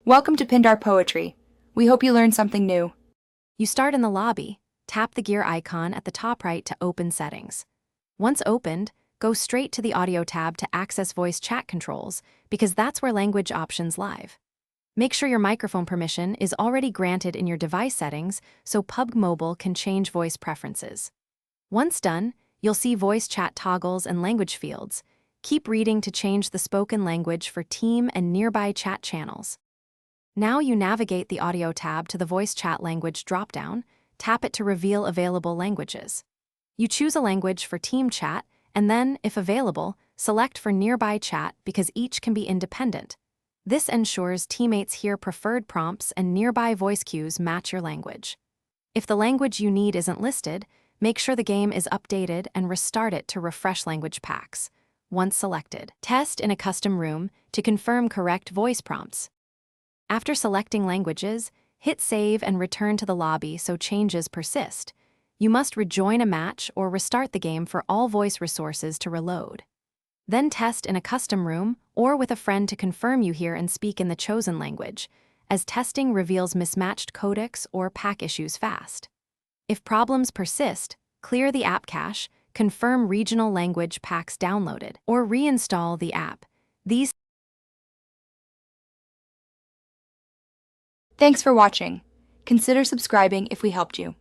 Welcome to Pindar Poetry. We hope you learned something new. You start in the lobby. Tap the gear icon at the top right to open settings. Once opened, go straight to the audio tab to access voice chat controls, because that's where language options live. Make sure your microphone permission is already granted in your device settings so PubG Mobile can change voice preferences. Once done, you'll see voice chat toggles and language fields. Keep reading to change the spoken language for team and nearby chat channels. Now you navigate the audio tab to the voice chat language dropdown. Tap it to reveal available languages. You choose a language for team chat, and then, if available, select for nearby chat because each can be independent. This ensures teammates hear preferred prompts and nearby voice cues match your language. If the language you need isn't listed, make sure the game is updated and restart it to refresh language packs. Once selected, test in a custom room to confirm correct voice prompts. After selecting languages, hit save and return to the lobby so changes persist. You must rejoin a match or restart the game for all voice resources to reload. Then test in a custom room or with a friend to confirm you hear and speak in the chosen language, as testing reveals mismatched codecs or pack issues fast. If problems persist, clear the app cache, confirm regional language packs downloaded, or reinstall the app. Thanks for watching. Consider subscribing if we helped you.